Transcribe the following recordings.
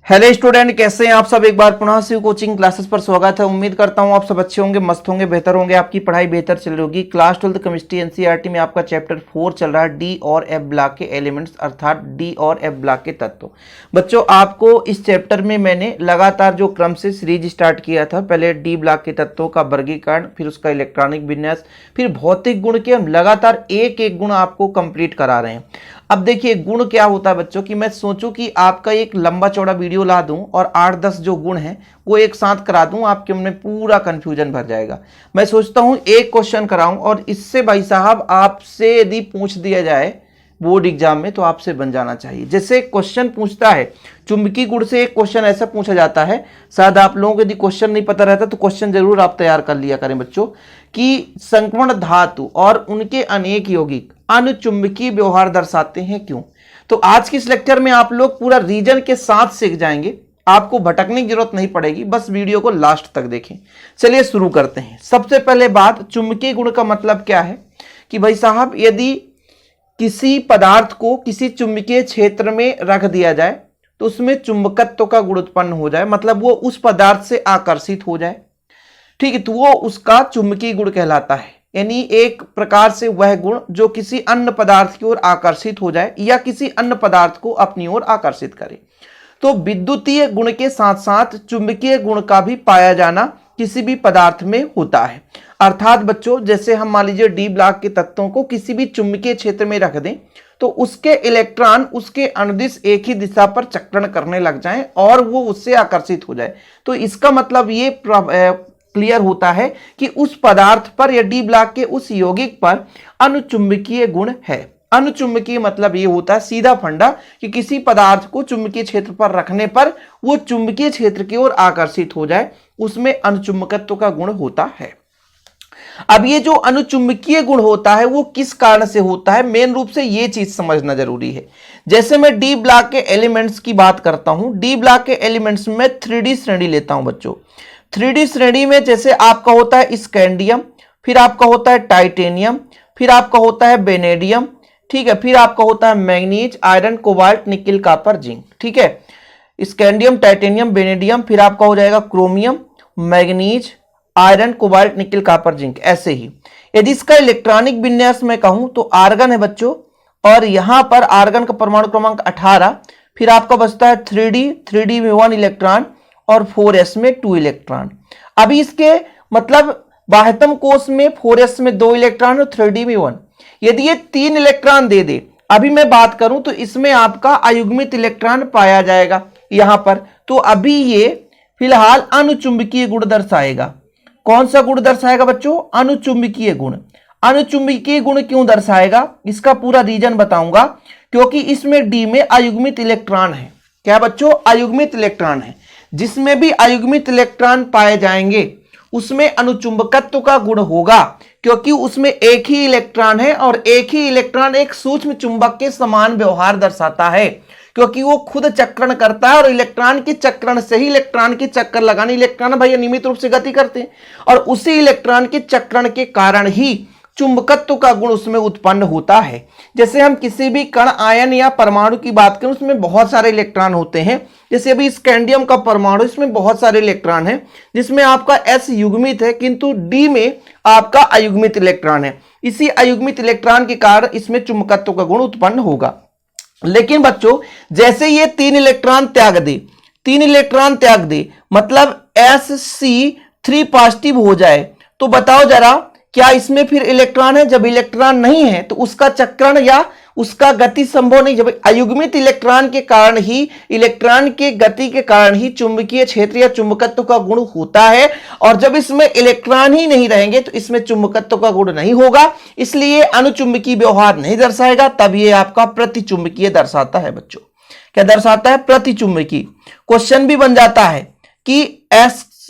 Hello student, कैसे हैं आप सब। एक बार पुनः शिव कोचिंग क्लासेस पर स्वागत है। उम्मीद करता हूं आप सब अच्छे होंगे, मस्त होंगे, बेहतर होंगे, आपकी पढ़ाई बेहतर चल रही होगी। क्लास 12 केमिस्ट्री एनसीईआरटी में आपका चैप्टर 4 चल रहा है, डी और एफ ब्लॉक के एलिमेंट्स, अर्थात डी और एफ ब्लॉक के तत्व। बच्चों, आपको इस चैप्टर में मैंने लगातार जो क्रम से सीरीज स्टार्ट किया था, पहले डी ब्लॉक के तत्वों का वर्गीकरण, फिर उसका इलेक्ट्रॉनिक विन्यास, फिर भौतिक गुण के हम लगातार एक एक गुण आपको कंप्लीट करा रहे हैं। अब देखिए, गुण क्या होता है बच्चों कि मैं सोचूं कि आपका एक लंबा चौड़ा वीडियो ला दूं और 8-10 जो गुण हैं वो एक साथ करा दूं, आपके मन में पूरा कंफ्यूजन भर जाएगा। मैं सोचता हूं एक क्वेश्चन कराऊं और इससे भाई साहब आपसे यदि पूछ दिया जाए बोर्ड एग्जाम में तो आपसे बन जाना चाहिए। जैसे क्वेश्चन पूछता है चुंबकीय गुण से, एक क्वेश्चन ऐसा पूछा जाता है, शायद आप लोगों को यदि क्वेश्चन नहीं पता रहता तो क्वेश्चन जरूर आप तैयार कर लिया करें बच्चों, कि संक्रमण धातु और उनके अनेक यौगिक अनुचुंबकीय व्यवहार दर्शाते हैं क्यों। तो आज के इस लेक्चर में आप लोग पूरा रीजन के साथ सीख जाएंगे, आपको भटकने की जरूरत नहीं पड़ेगी, बस वीडियो को लास्ट तक देखें। चलिए शुरू करते हैं। सबसे पहले बात, चुंबकीय गुण का मतलब क्या है कि भाई साहब यदि किसी पदार्थ को किसी चुंबकीय क्षेत्र में रख दिया जाए तो उसमें चुंबकत्व का गुण उत्पन्न हो जाए, मतलब वो उस पदार्थ से आकर्षित हो जाए, ठीक है, तो वो उसका चुंबकीय गुण कहलाता है। यानी एक प्रकार से वह गुण जो किसी अन्य पदार्थ की ओर आकर्षित हो जाए या किसी अन्य पदार्थ को अपनी ओर आकर्षित करे। तो विद्युतीय गुण के साथ साथ चुंबकीय गुण का भी पाया जाना किसी भी पदार्थ में होता है। अर्थात बच्चों, जैसे हम मान लीजिए डी ब्लॉक के तत्वों को किसी भी चुंबकीय क्षेत्र में रख दें तो उसके इलेक्ट्रॉन उसके अनुदिश एक ही दिशा पर चक्रण करने लग जाएं और वो उससे आकर्षित हो जाए। तो इसका मतलब ये क्लियर होता है कि उस पदार्थ पर या डी ब्लॉक के उस यौगिक पर अनुचुंबकीय गुण है। अनुचुंबकीय मतलब ये होता है सीधा फंडा कि किसी पदार्थ को चुंबकीय क्षेत्र पर रखने पर वो चुंबकीय क्षेत्र की ओर आकर्षित हो जाए, उसमें अनुचुंबकत्व का गुण होता है। अब ये जो अनुचुंबकीय गुण होता है वो किस कारण से होता है, मेन रूप से ये चीज समझना जरूरी है। जैसे मैं डी ब्लॉक के एलिमेंट्स की बात करता हूं, डी ब्लॉक के एलिमेंट्स में 3D श्रेणी लेता हूं बच्चों। 3D श्रेणी में जैसे आपका होता है स्कैंडियम, फिर आपका होता है टाइटेनियम, फिर आपका होता है बेनेडियम, ठीक है, फिर आपका होता है manganese, iron, cobalt, nickel, copper, zinc, ठीक है। स्कैंडियम, टाइटेनियम, बेनेडियम, फिर आपका हो जाएगा chromium, manganese, iron, cobalt, nickel, copper, zinc. ऐसे ही यदि इसका इलेक्ट्रॉनिक विन्यास मैं कहूं तो आर्गन है बच्चों, और यहां पर आर्गन का परमाणु क्रमांक 18, फिर आपका बचता है 3D में 1 इलेक्ट्रॉन और 4s में 2 इलेक्ट्रॉन। अभी इसके मतलब बाह्यतम कोश में 4s में 2 इलेक्ट्रॉन और 3D में 1। यदि ये 3 इलेक्ट्रॉन दे दे, अभी मैं बात करूं तो इसमें आपका अयुग्मित इलेक्ट्रॉन पाया जाएगा यहां पर। तो अभी ये फिलहाल अनुचुंबकीय गुण दर्शाएगा। कौन सा गुण दर्शाएगा बच्चों? अनुचुंबकीय गुण। अनुचुंबकीय गुण क्यों दर्शाएगा इसका पूरा रीजन बताऊंगा, क्योंकि इसमें डी में अयुग्मित इलेक्ट्रॉन है। क्या बच्चों? अयुग्मित इलेक्ट्रॉन है। जिसमें भी अयुग्मित इलेक्ट्रॉन पाए जाएंगे उसमें अनुचुंबकत्व का गुण होगा, क्योंकि उसमें एक ही इलेक्ट्रॉन है और एक ही इलेक्ट्रॉन एक सूक्ष्म चुंबक के समान व्यवहार दर्शाता है, क्योंकि वो खुद चक्रण करता है और इलेक्ट्रॉन के चक्रण से ही इलेक्ट्रॉन के चक्कर लगाने, इलेक्ट्रॉन भैया नियमित रूप से गति करते हैं और उसी इलेक्ट्रॉन के चक्रण के कारण ही चुंबकत्व का गुण उसमें उत्पन्न होता है। जैसे हम किसी भी कण, आयन या परमाणु की बात करें उसमें बहुत सारे इलेक्ट्रॉन होते हैं। जैसे अभी स्कैंडियम का परमाणु, इसमें बहुत सारे इलेक्ट्रॉन हैं, जिसमें आपका s युग्मित है किंतु d में आपका अयुग्मित इलेक्ट्रॉन है। इसी अयुग्मित इलेक्ट्रॉन के कारण इसमें चुंबकत्व का गुण उत्पन्न होगा। लेकिन बच्चों, जैसे ये 3 इलेक्ट्रॉन त्याग दे, 3 इलेक्ट्रॉन त्याग दे मतलब Sc3 पॉजिटिव हो जाए, तो बताओ जरा क्या इसमें फिर इलेक्ट्रॉन है? जब इलेक्ट्रॉन नहीं है तो उसका चक्रण या उसका गति संभव नहीं। जब अयुग्मित इलेक्ट्रॉन के कारण ही, इलेक्ट्रॉन के गति के कारण ही चुंबकीय क्षेत्र या चुंबकत्व का गुण होता है, और जब इसमें इलेक्ट्रॉन ही नहीं रहेंगे तो इसमें चुंबकत्व का गुण नहीं होगा, इसलिए अनुचुंबकीय व्यवहार नहीं दर्शाएगा। तब ये आपका प्रतिचुंबकीय दर्शाता है बच्चों। क्या दर्शाता है? प्रतिचुंबकीय। क्वेश्चन भी बन जाता है कि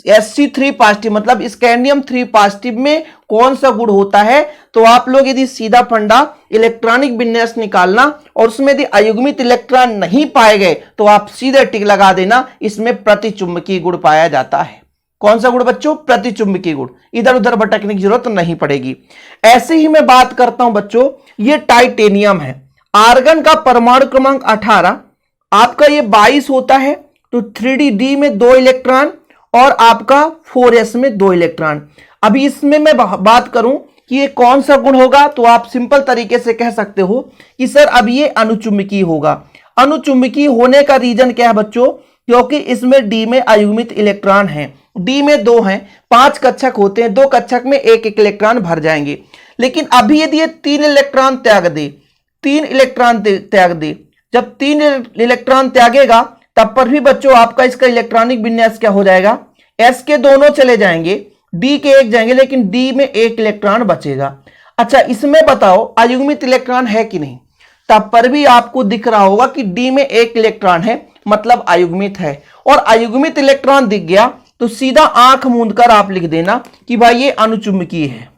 Sc3 पॉजिटिव मतलब स्कैंडियम 3 पॉजिटिव में कौन सा गुण होता है? तो आप लोग यदि सीधा फंडा इलेक्ट्रॉनिक विन्यास निकालना और उसमें यदि अयुग्मित इलेक्ट्रॉन नहीं पाए गए तो आप सीधे टिक लगा देना, इसमें प्रतिचुंबकीय गुण पाया जाता है। कौन सा गुण बच्चों? प्रतिचुंबकीय गुण। इधर उधर भटकने की जरूरत नहीं पड़ेगी। ऐसे ही मैं बात करता हूं बच्चों, ये टाइटेनियम है, आर्गन का परमाणु क्रमांक 18, आपका ये 22 होता है, तो 3D में 2 इलेक्ट्रॉन और आपका 4s में 2 इलेक्ट्रॉन। अभी इसमें मैं बात करूं कि ये कौन सा गुण होगा, तो आप सिंपल तरीके से कह सकते हो कि सर अब ये अनुचुंबकीय होगा। अनुचुंबकीय होने का रीजन क्या है बच्चों, क्योंकि इसमें D में अयुग्मित इलेक्ट्रॉन है। D में 2 हैं, 5 कक्षक होते हैं, 2 कक्षक में एक इलेक्ट्रॉन भर जाएंगे। लेकिन अभी यदि ये 3 इलेक्ट्रॉन त्याग दे, 3 इलेक्ट्रॉन त्याग दे, जब 3 इलेक्ट्रॉन त्यागेगा तब पर भी बच्चों आपका इसका इलेक्ट्रॉनिक विन्यास क्या हो जाएगा, S के दोनों चले जाएंगे, D के एक जाएंगे, लेकिन D में एक इलेक्ट्रॉन बचेगा। अच्छा इसमें बताओ अयुग्मित इलेक्ट्रॉन है कि नहीं, तब पर भी आपको दिख रहा होगा कि D में एक इलेक्ट्रॉन है, मतलब अयुग्मित है। और अयुग्मित इलेक्ट्रॉन दिख गया तो सीधा आंख मूंदकर आप लिख देना कि भाई ये अनुचुंबकीय है।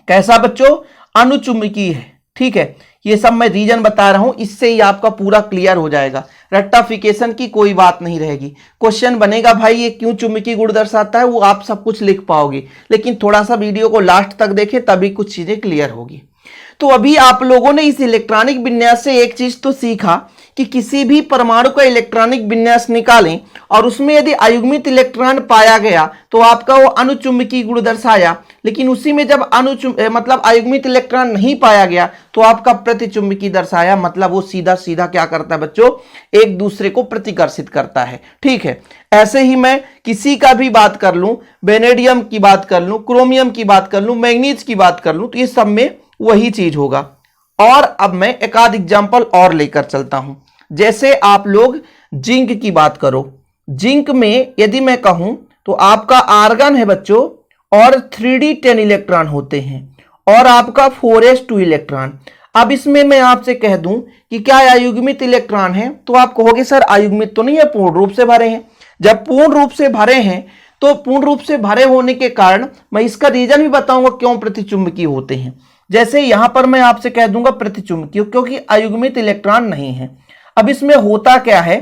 कैसा बच्चों, अनुचुंबकीय है। ठीक है, ये सब मैं रीजन बता रहा हूं, इससे ही आपका पूरा क्लियर हो जाएगा, रट्टाफिकेशन की कोई बात नहीं रहेगी। क्वेश्चन बनेगा भाई ये क्यों चुंबकीय गुण दर्शाता है, वो आप सब कुछ लिख पाओगे, लेकिन थोड़ा सा वीडियो को लास्ट तक देखें तभी कुछ चीजें क्लियर होगी। तो अभी आप लोगों ने इस इलेक्ट्रॉनिक विन्यास से एक चीज तो सीखा कि किसी भी परमाणु का इलेक्ट्रॉनिक विन्यास निकालें और उसमें यदि अयुग्मित इलेक्ट्रॉन पाया गया तो आपका वो अनुचुंबकीय गुण दर्शाया। लेकिन उसी में जब मतलब अयुग्मित इलेक्ट्रॉन नहीं पाया गया तो आपका प्रतिचुंबकीय दर्शाया, मतलब वो सीधा सीधा क्या करता है बच्चों, एक दूसरे को प्रतिकर्षित करता है। ठीक है, ऐसे ही मैं किसी का भी बात कर लूं, वेनेडियम की बात कर लूं, क्रोमियम की बात कर लूं, मैग्नीज की बात कर लूं, तो ये सब में वही चीज होगा। और अब मैं एक आध एग्जाम्पल और लेकर चलता हूं। जैसे आप लोग जिंक की बात करो, जिंक में यदि मैं कहूं तो आपका आर्गन है बच्चों और 3D10 इलेक्ट्रॉन होते हैं और आपका 4s2 इलेक्ट्रॉन। अब इसमें मैं आपसे कह दूं कि क्या अयुग्मित इलेक्ट्रॉन है, तो आप कहोगे सर अयुग्मित तो नहीं है, पूर्ण रूप से भरे हैं। जब पूर्ण रूप से भरे हैं तो पूर्ण रूप से भरे होने के कारण मैं इसका रीजन भी बताऊंगा क्यों प्रतिचुंबकीय होते हैं। जैसे यहां पर मैं आपसे कह दूंगा प्रतिचुंबकीय क्योंकि अयुग्मित इलेक्ट्रॉन नहीं है। अब इसमें होता क्या है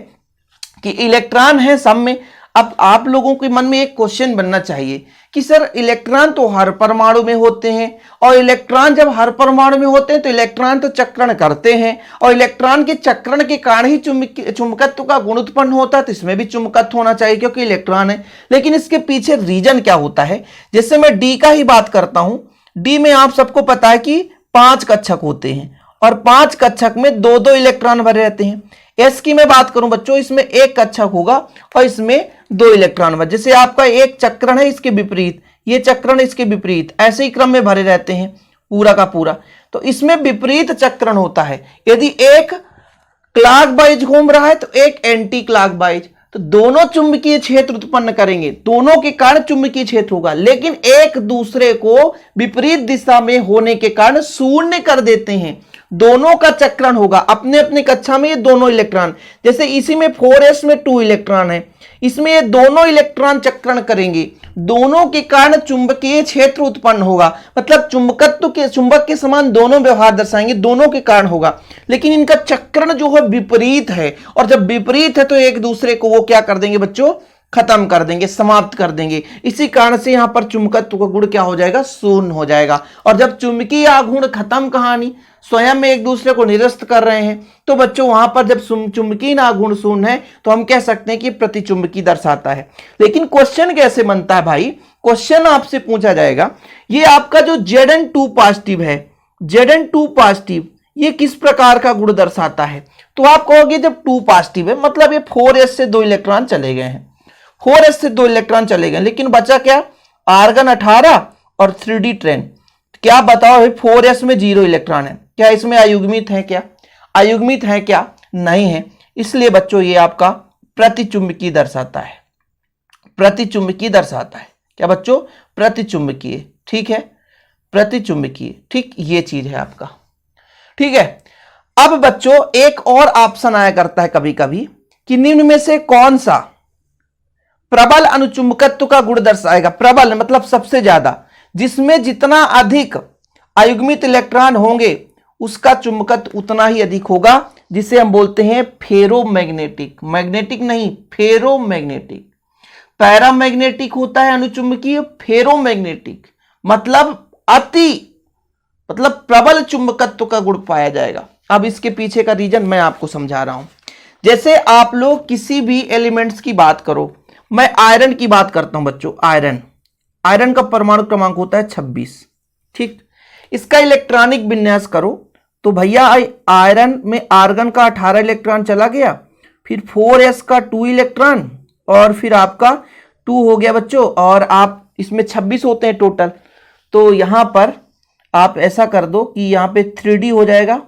कि इलेक्ट्रॉन है सब में। अब आप लोगों के मन में एक क्वेश्चन बनना चाहिए कि सर इलेक्ट्रॉन तो हर परमाणु में होते हैं, और इलेक्ट्रॉन जब हर परमाणु में होते हैं तो इलेक्ट्रॉन तो चक्रण करते हैं, और इलेक्ट्रॉन के चक्रण के कारण ही चुंबकत्व का गुण उत्पन्न होता है, तो इसमें भी चुंबकत्व होना चाहिए क्योंकि इलेक्ट्रॉन है। लेकिन इसके पीछे रीजन क्या होता है, जैसे मैं डी का ही बात करता हूं, डी में आप सबको पता है कि 5 कक्षक होते हैं और 5 कक्षक में 2-2 इलेक्ट्रॉन भरे रहते हैं। एस की मैं बात करूं बच्चों, इसमें एक कक्षक होगा और इसमें 2 इलेक्ट्रॉन भरे, जैसे आपका एक चक्रण है इसके विपरीत, ये चक्रण इसके विपरीत, ऐसे ही क्रम में भरे रहते हैं पूरा का पूरा। तो इसमें विपरीत चक्रण होता है, यदि एक क्लॉकवाइज घूम रहा है तो एक एंटी क्लॉकवाइज, तो दोनों चुंबकीय क्षेत्र उत्पन्न करेंगे, दोनों के कारण चुंबकीय क्षेत्र होगा, लेकिन एक दूसरे को विपरीत दिशा में होने के कारण शून्य कर देते हैं। दोनों का चक्रण होगा अपने अपने कक्षा में, ये दोनों इलेक्ट्रॉन, जैसे इसी में 4s में 2 इलेक्ट्रॉन है, इसमें ये दोनों इलेक्ट्रॉन चक्रण करेंगे, दोनों के कारण चुंबकीय क्षेत्र उत्पन्न होगा, मतलब चुंबकत्व के चुंबक के समान दोनों व्यवहार दर्शाएंगे, दोनों के कारण होगा। लेकिन इनका चक्रण जो है विपरीत है, और जब विपरीत है तो एक दूसरे को वो क्या कर देंगे बच्चों, खत्म कर देंगे, समाप्त कर देंगे। इसी कारण से यहां पर चुंबकत्व का गुण क्या हो जाएगा, शून्य हो जाएगा। और जब चुंबकीय आघूर्ण खत्म, कहानी स्वयं में एक दूसरे को निरस्त कर रहे हैं, तो बच्चों वहां पर जब चुंबकीय आघूर्ण शून्य है तो हम कह सकते हैं कि प्रतिचुंबकीय दर्शाता है। लेकिन क्वेश्चन कैसे बनता है भाई, क्वेश्चन आपसे पूछा जाएगा ये आपका जो Zn2 पॉजिटिव है, Zn2 पॉजिटिव ये किस प्रकार का गुण दर्शाता है, तो आप कहोगे जब 2 पॉजिटिव है मतलब ये 4s से 2 इलेक्ट्रॉन चले गए हैं, 4s से 2 इलेक्ट्रॉन चले गए, लेकिन बचा क्या, आर्गन 18 और 3D10। क्या बताओ, 4s में 0 इलेक्ट्रॉन है, क्या इसमें अयुग्मित है, क्या अयुग्मित है, क्या नहीं है। इसलिए बच्चों ये आपका प्रतिचुंबकीय दर्शाता है, प्रतिचुंबकीय दर्शाता है। क्या बच्चों, प्रतिचुंबकीय, ठीक है, प्रतिचुंबकीय, ठीक, ये चीज है आपका, ठीक है। अब बच्चों एक और ऑप्शन आया करता है कभी कभी कि निम्न में से कौन सा प्रबल अनुचुंबकत्व का गुण दर्शाएगा। प्रबल मतलब सबसे ज्यादा, जिसमें जितना अधिक अयुग्मित इलेक्ट्रॉन होंगे उसका चुंबकत्व उतना ही अधिक होगा, जिसे हम बोलते हैं फेरोमैग्नेटिक। मैग्नेटिक नहीं, फेरोमैग्नेटिक। पैरामैग्नेटिक होता है अनुचुंबकीय, फेरोमैग्नेटिक मतलब मतलब प्रबल चुंबकत्व का गुण पाया जाएगा। अब इसके पीछे का रीजन मैं आपको समझा रहा हूं। जैसे आप लोग किसी भी एलिमेंट्स की बात करो, मैं आयरन की बात करता हूं बच्चों। आयरन का परमाणु क्रमांक होता है 26, ठीक। इसका इलेक्ट्रॉनिक विन्यास करो तो भैया आयरन में आर्गन का 18 इलेक्ट्रॉन चला गया, फिर 4s का 2 इलेक्ट्रॉन, और फिर आपका 2 हो गया बच्चों, और आप इसमें 26 होते हैं टोटल। तो यहां पर आप ऐसा कर दो कि यहां पे 3D हो जाएगा,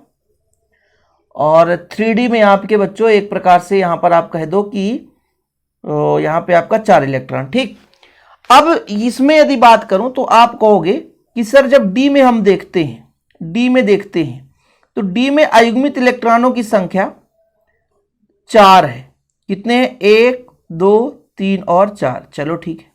और 3D में आपके बच्चों एक प्रकार से यहां पर आप कह दो कि यहां पे आपका 4 इलेक्ट्रॉन, ठीक। अब इसमें यदि बात करूं तो आप कहोगे कि सर जब डी में हम देखते हैं, तो डी में अयुग्मित इलेक्ट्रॉनों की संख्या 4 है। कितने हैं? 1 2 3 और 4। चलो ठीक है,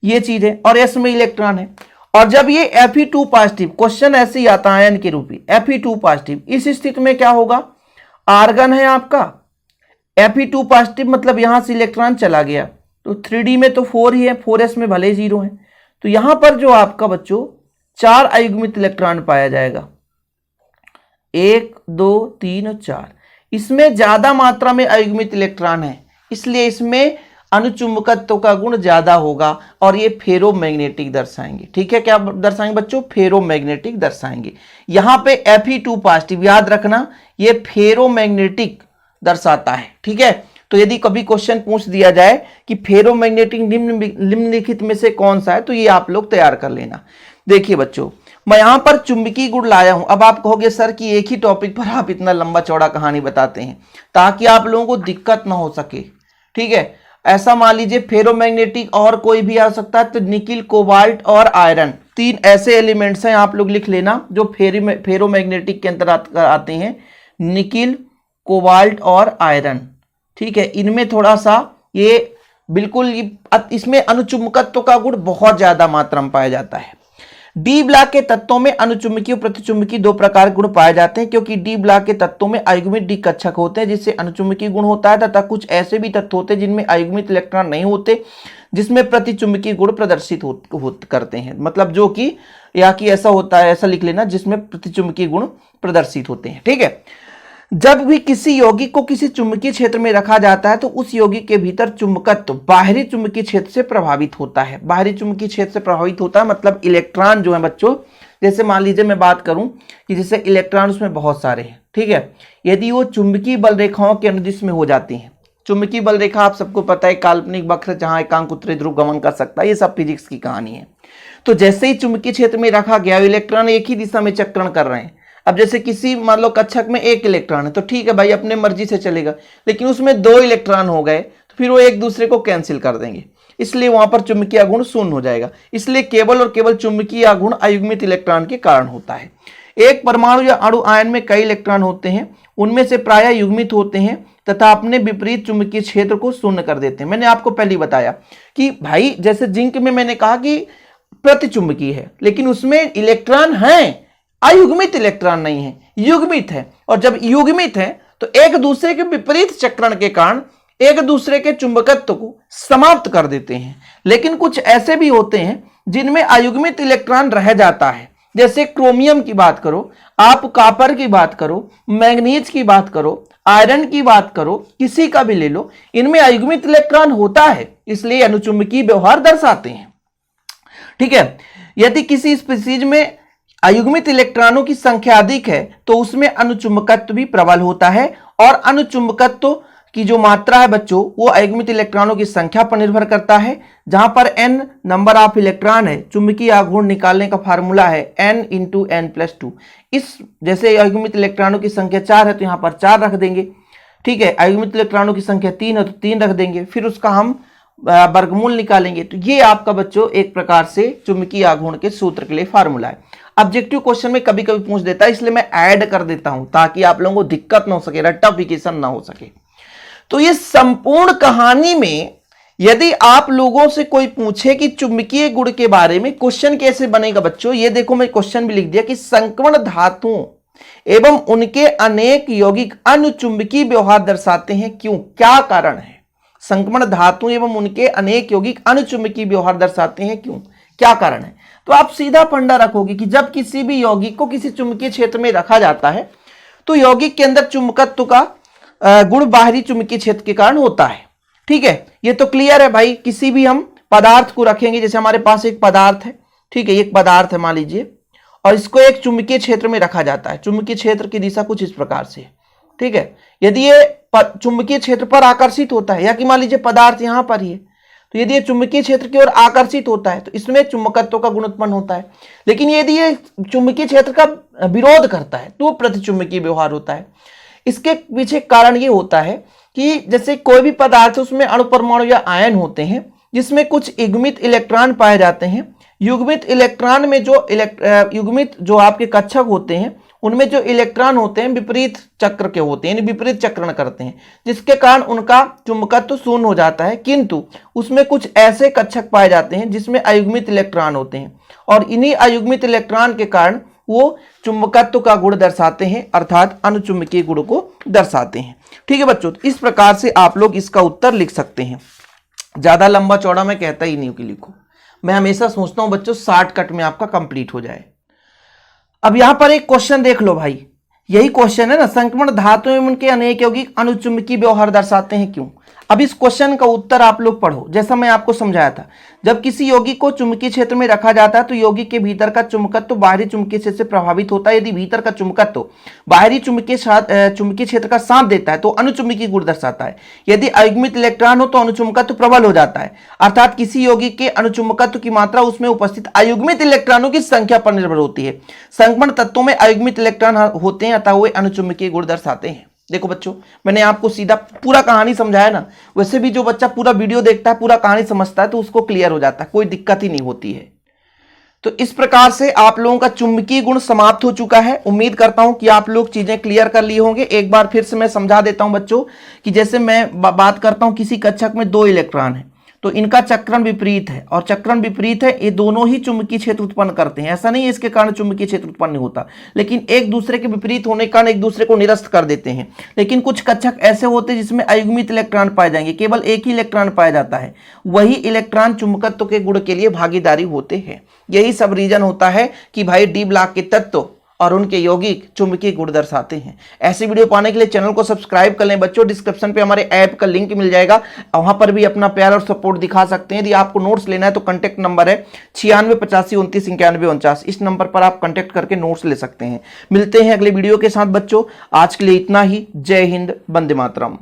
ये चीज है। और एस में इलेक्ट्रॉन है, और जब ये Fe2 पॉजिटिव, क्वेश्चन ऐसे ही आता है आयन के रूप में, Fe2 पॉजिटिव, इस स्थिति में क्या होगा? आर्गन है आपका, Fe2 पॉजिटिव मतलब यहां से इलेक्ट्रॉन चला गया, तो 3D में तो 4 ही है, 4s में भले 0 है, तो यहां पर जो आपका बच्चों 4 अयुग्मित इलेक्ट्रॉन पाया जाएगा, 1 2 3 और 4। इसमें ज्यादा मात्रा में अयुग्मित इलेक्ट्रॉन है, इसलिए इसमें अनुचुंबकत्व का गुण ज्यादा होगा, और ये फेरोमैग्नेटिक दर्शाएंगे। ठीक है, क्या दर्शाएंगे बच्चों? फेरोमैग्नेटिक दर्शाएंगे। यहां पे Fe2 पॉजिटिव, याद रखना ये फेरोमैग्नेटिक दर्शाता है। ठीक है, तो यदि कभी क्वेश्चन पूछ दिया जाए कि फेरोमैग्नेटिक निम्नलिखित में से कौन सा है, तो ये आप लोग तैयार कर लेना। देखिए बच्चों, मैं यहां पर चुंबकीय गुण लाया हूं। अब आप कहोगे सर कि एक ही टॉपिक पर आप इतना लंबा चौड़ा कहानी बताते हैं, ताकि आप लोगों को दिक्कत ना हो सके। ठीक है, ऐसा मान लीजिए फेरोमैग्नेटिक और कोई भी आ सकता है, तो निकिल, कोबाल्ट और आयरन, 3 ऐसे एलिमेंट्स हैं, आप लोग लिख लेना जो फेरोमैग्नेटिक के अंतर्गत आते हैं, निकिल, कोबाल्ट और आयरन। ठीक है, इनमें थोड़ा सा ये बिल्कुल इसमें अनुचुंबकत्व का गुण बहुत ज्यादा मात्रा में पाया जाता है। डी ब्लॉक के तत्वों में अनुचुंबकीय और प्रतिचुंबकीय 2 प्रकार के गुण पाए जाते हैं, क्योंकि डी ब्लॉक के तत्वों में अयुग्मित डी कक्षक होते हैं जिससे अनुचुंबकीय गुण होता है, तथा कुछ ऐसे भी तत्व होते हैं जिनमें अयुग्मित इलेक्ट्रॉन नहीं होते, जिसमें प्रतिचुंबकीय गुण प्रदर्शित करते हैं। मतलब जो कि या कि ऐसा होता है, ऐसा लिख लेना, जिसमें प्रतिचुंबकीय गुण प्रदर्शित होते हैं। ठीक है, जब भी किसी यौगिक को किसी चुंबकीय क्षेत्र में रखा जाता है, तो उस यौगिक के भीतर चुंबकत्व बाहरी चुंबकीय क्षेत्र से प्रभावित होता है। बाहरी चुंबकीय क्षेत्र से प्रभावित होता है मतलब इलेक्ट्रॉन जो है बच्चों, जैसे मान लीजिए मैं बात करूं कि जैसे इलेक्ट्रॉन उसमें बहुत सारे हैं, ठीक है, यदि वो चुंबकीय बल रेखाओं के अनुदिश में हो जाती हैं। चुंबकीय बल रेखा आप सबको पता है, काल्पनिक वक्र जहां एकांक उत्तरी ध्रुव गमन कर सकता है, ये सब फिजिक्स की कहानी है। तो जैसे ही चुंबकीय क्षेत्र में रखा गया, इलेक्ट्रॉन एक ही दिशा में चक्रण कर रहे हैं। अब जैसे किसी मान लो कक्षक में 1 इलेक्ट्रॉन है, तो ठीक है भाई, अपने मर्जी से चलेगा, लेकिन उसमें 2 इलेक्ट्रॉन हो गए तो फिर वो एक दूसरे को कैंसिल कर देंगे, इसलिए वहां पर चुंबकीय गुण शून्य हो जाएगा। इसलिए केवल और केवल चुंबकीय गुण अयुग्मित इलेक्ट्रॉन के कारण होता है। एक परमाणु या अणु आयन में कई इलेक्ट्रॉन होते हैं, उनमें से प्रायः युग्मित होते हैं तथा अपने विपरीत चुंबकीय क्षेत्र को शून्य कर देते हैं। मैंने आपको पहले बताया कि भाई जैसे जिंक में मैंने कहा कि प्रतिचुंबकीय है, लेकिन उसमें इलेक्ट्रॉन हैं, अयुग्मित इलेक्ट्रॉन नहीं है, युग्मित है। और जब युग्मित है तो एक दूसरे के विपरीत चक्रण के कारण एक दूसरे के चुंबकत्व को समाप्त कर देते हैं। लेकिन कुछ ऐसे भी होते हैं जिनमें अयुग्मित इलेक्ट्रॉन रह जाता है, जैसे क्रोमियम की बात करो, आप कॉपर की बात करो, मैग्नीज की बात करो, आयरन की बात करो, किसी का भी ले लो, इनमें अयुग्मित इलेक्ट्रॉन होता है, इसलिए अनुचुंबकीय व्यवहार दर्शाते हैं। ठीक है, यदि किसी स्पीशीज में अयुग्मित इलेक्ट्रॉनों की संख्या अधिक है तो उसमें अनुचुंबकत्व भी प्रबल होता है, और अनुचुंबकत्व की जो मात्रा है बच्चों वो अयुग्मित इलेक्ट्रॉनों की संख्या पर निर्भर करता है। जहां पर n नंबर ऑफ इलेक्ट्रॉन है, चुंबकीय आघूर्ण निकालने का फार्मूला है n × n+2। इस जैसे अयुग्मित इलेक्ट्रॉनों की संख्या 4 है तो यहां पर 4 रख देंगे। ठीक है, अयुग्मित इलेक्ट्रॉनों की संख्या 3 है तो 3 रख देंगे, फिर उसका हम वर्गमूल निकालेंगे। तो ये आपका बच्चों एक प्रकार से चुंबकीय आघूर्ण के सूत्र के लिए फार्मूला है। ऑब्जेक्टिव क्वेश्चन में कभी कभी पूछ देता है, इसलिए मैं ऐड कर देता हूं ताकि आप लोगों को दिक्कत ना हो सके, रट्टाफिकेशन ना हो सके। तो ये संपूर्ण कहानी में यदि आप लोगों से कोई पूछे कि चुंबकीय गुण के बारे में क्वेश्चन कैसे बनेगा बच्चों, ये देखो मैं क्वेश्चन भी लिख दिया कि संक्रमण धातुओं एवं उनके अनेक यौगिक अनुचुंबकीय व्यवहार दर्शाते हैं, क्यों, क्या कारण है? संक्रमण धातु एवं उनके अनेक यौगिक अनुचुंबकीय व्यवहार दर्शाते हैं, क्यों, क्या कारण है? तो आप सीधा फंडा रखोगे कि जब किसी भी यौगिक को किसी चुंबकीय क्षेत्र में रखा जाता है तो यौगिक के अंदर चुंबकत्व का गुण बाहरी चुंबकीय क्षेत्र के कारण होता है। ठीक है, ये तो क्लियर है भाई। किसी भी हम पदार्थ को रखेंगे, जैसे हमारे पास एक पदार्थ है, ठीक है, एक पदार्थ है मान लीजिए, और इसको एक चुंबकीय क्षेत्र में रखा जाता है। चुंबकीय क्षेत्र की दिशा कुछ इस प्रकार से, ठीक है। यदि ये चुंबकीय क्षेत्र पर आकर्षित होता है, या कि मान लीजिए पदार्थ यहां पर ही है, तो यदि ये चुंबकीय क्षेत्र की ओर आकर्षित होता है तो इसमें चुंबकत्व का गुण उत्पन्न होता है। लेकिन यदि ये चुंबकीय क्षेत्र का विरोध करता है तो प्रतिचुंबकीय व्यवहार होता है। इसके पीछे कारण ये होता है कि जैसे कोई भी पदार्थ है उसमें अणु परमाणु या आयन होते हैं, जिसमें कुछ युग्मित इलेक्ट्रॉन पाए जाते हैं। युग्मित इलेक्ट्रॉन में जो युग्मित जो आपके कक्षक होते हैं उनमें जो इलेक्ट्रॉन होते हैं विपरीत चक्र के होते हैं, यानी विपरीत चक्रण करते हैं, जिसके कारण उनका चुंबकत्व शून्य हो जाता है। किंतु उसमें कुछ ऐसे कक्षक पाए जाते हैं जिसमें अयुग्मित इलेक्ट्रॉन होते हैं, और इन्हीं अयुग्मित इलेक्ट्रॉन के कारण वो चुंबकत्व का गुण दर्शाते हैं, अर्थात अनुचुंबकीय गुण को दर्शाते हैं। ठीक है बच्चों, तो इस प्रकार से आप लोग इसका उत्तर लिख सकते हैं। ज्यादा लंबा चौड़ा मैं कहता ही नहीं हूं कि लिखो, मैं हमेशा सोचता हूं बच्चों शॉर्टकट में आपका कंप्लीट हो जाए। अब यहां पर एक क्वेश्चन देख लो भाई, यही क्वेश्चन है ना, संक्रमण धातु एवं उनके अनेक यौगिक अनुचुंबकीय व्यवहार दर्शाते हैं क्यों। अब इस क्वेश्चन का उत्तर आप लोग पढ़ो। जैसा मैं आपको समझाया था, जब किसी यौगिक को चुंबकीय क्षेत्र में रखा जाता है तो यौगिक के भीतर का चुंबकत्व बाहरी चुंबकीय क्षेत्र से प्रभावित होता है। यदि भीतर का चुंबकत्व बाहरी चुंबकीय क्षेत्र का साथ देता है तो अनुचुंबकीय गुण दर्शाता है। यदि अयुग्मित इलेक्ट्रॉन हो तो अनुचुंबकत्व प्रबल हो जाता है, अर्थात किसी यौगिक के अनुचुंबकत्व की मात्रा उसमें उपस्थित अयुग्मित इलेक्ट्रॉनों की संख्या पर निर्भर होती है। संक्रमण तत्वों में अयुग्मित इलेक्ट्रॉन होते हैं, अतः वे अनुचुंबकीय गुण दर्शाते हैं। देखो बच्चों, मैंने आपको सीधा पूरा कहानी समझाया ना। वैसे भी जो बच्चा पूरा वीडियो देखता है, पूरा कहानी समझता है, तो उसको क्लियर हो जाता है, कोई दिक्कत ही नहीं होती है। तो इस प्रकार से आप लोगों का चुंबकीय गुण समाप्त हो चुका है। उम्मीद करता हूं कि आप लोग चीजें क्लियर कर लिए होंगे। एक बार फिर से मैं समझा देता हूं बच्चों कि जैसे मैं बात करता हूं किसी कक्षक में 2 इलेक्ट्रॉन है, तो इनका चक्रण विपरीत है, और चक्रण विपरीत है, ये दोनों ही चुंबकीय क्षेत्र उत्पन्न करते हैं। ऐसा नहीं है इसके कारण चुंबकीय क्षेत्र उत्पन्न नहीं होता, लेकिन एक दूसरे के विपरीत होने के कारण एक दूसरे को निरस्त कर देते हैं। लेकिन कुछ कक्षक ऐसे होते हैं जिसमें अयुग्मित इलेक्ट्रॉन पाए जाएंगे, केवल एक ही इलेक्ट्रॉन पाया जाता है, वही इलेक्ट्रॉन चुंबकत्व के गुण के लिए भागीदारी होते हैं। यही सब रीजन होता है कि भाई डी ब्लॉक के तत्व और उनके यौगिक चुंबकीय गुण दर्शाते हैं। ऐसी वीडियो पाने के लिए चैनल को सब्सक्राइब कर लें बच्चों। डिस्क्रिप्शन पे हमारे ऐप का लिंक मिल जाएगा, वहां पर भी अपना प्यार और सपोर्ट दिखा सकते हैं। यदि आपको नोट्स लेना है तो कांटेक्ट नंबर है 9685299149। इस नंबर पर आप कांटेक्ट करके नोट्स ले सकते हैं। मिलते हैं अगले वीडियो के साथ बच्चों। आज के लिए इतना ही। जय हिंद, वंदे मातरम।